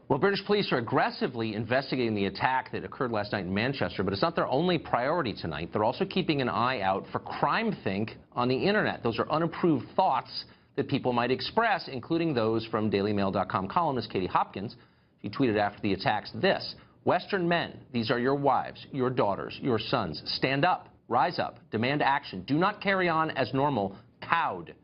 Well, British police are aggressively investigating the attack that occurred last night in Manchester, but it's not their only priority tonight. They're also keeping an eye out for crime-think on the internet. Those are unapproved thoughts that people might express, including those from DailyMail.com columnist Katie Hopkins. She tweeted after the attacks this: "Western men, these are your wives, your daughters, your sons. Stand up, rise up, demand action. Do not carry on as normal, cowed."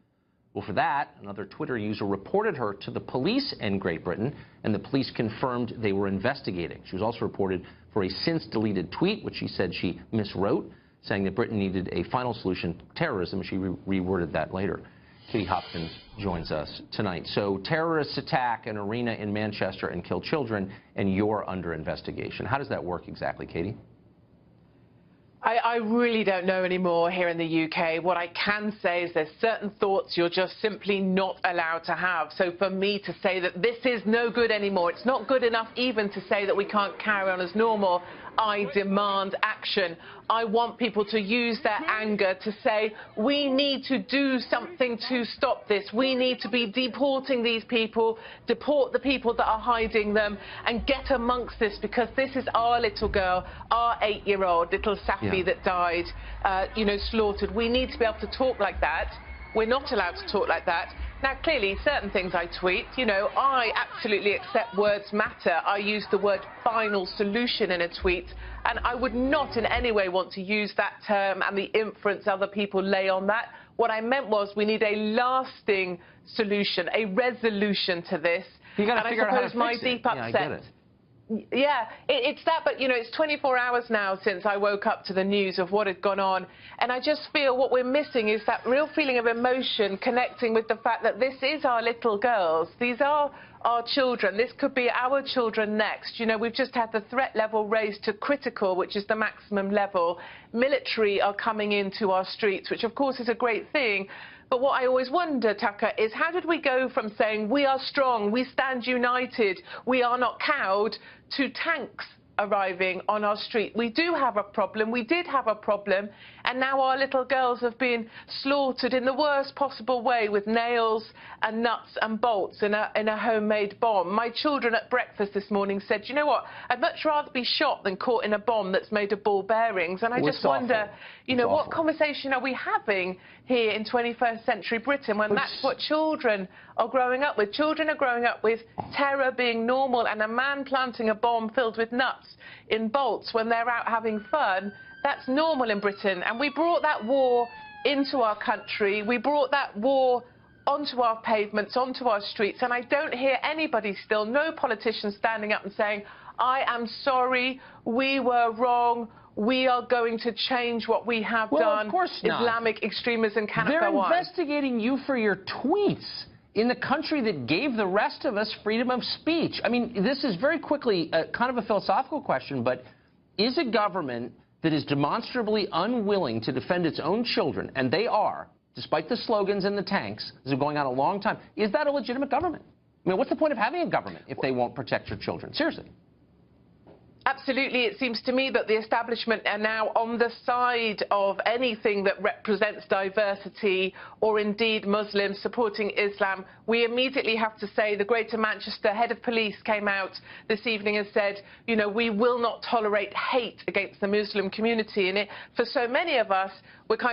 Well, for that, another Twitter user reported her to the police in Great Britain, and the police confirmed they were investigating. She was also reported for a since-deleted tweet, which she said she miswrote, saying that Britain needed a final solution to terrorism. She reworded that later. Katie Hopkins joins us tonight. So terrorists attack an arena in Manchester and kill children, and you're under investigation. How does that work exactly, Katie? I really don't know anymore here in the UK. What I can say is there's certain thoughts you're just simply not allowed to have. So for me to say that this is no good anymore, it's not good enough even to say that we can't carry on as normal, I demand action. I want people to use their anger to say, we need to do something to stop this. We need to be deporting these people, deport the people that are hiding them, and get amongst this, because this is our little girl, our 8-year-old little Safi that died, slaughtered. We need to be able to talk like that. We're not allowed to talk like that. Now, clearly, certain things I tweet, I absolutely accept words matter. I use the word final solution in a tweet, and I would not in any way want to use that term and the inference other people lay on that. What I meant was we need a lasting solution, a resolution to this. You got to figure out how to fix it. My deep upset. Yeah, I get it. Yeah, it's that, but it's 24 hours now since I woke up to the news of what had gone on, and I just feel what we're missing is that real feeling of emotion connecting with the fact that this is our little girls. These are our children. This could be our children next. We've just had the threat level raised to critical, which is the maximum level. Military are coming into our streets, which of course is a great thing. But what I always wonder, Tucker, is how did we go from saying we are strong, we stand united, we are not cowed, to tanks arriving on our street? We do have a problem. We did have a problem. And now our little girls have been slaughtered in the worst possible way with nails and nuts and bolts in a homemade bomb. My children at breakfast this morning said, you know what, I'd much rather be shot than caught in a bomb that's made of ball bearings. And I just wonder, what conversation are we having here in 21st century Britain when that's what children are growing up with? Children are growing up with terror being normal, and a man planting a bomb filled with nuts in bolts when they're out having fun, that's normal in Britain. And we brought that war into our country. We brought that war onto our pavements, onto our streets, and I don't hear anybody still, no politician standing up and saying, I am sorry, we were wrong, we are going to change what we have done. Of course not. Islamic extremism cannot go on. They're investigating you for your tweets in the country that gave the rest of us freedom of speech. I mean, this is very quickly kind of a philosophical question, but is a government that is demonstrably unwilling to defend its own children, and they are, despite the slogans and the tanks, this is going on a long time, is that a legitimate government? I mean, what's the point of having a government if they won't protect your children? Seriously. Absolutely. It seems to me that the establishment are now on the side of anything that represents diversity or indeed Muslims supporting Islam. We immediately have to say the Greater Manchester head of police came out this evening and said, we will not tolerate hate against the Muslim community. And for so many of us, we're kind of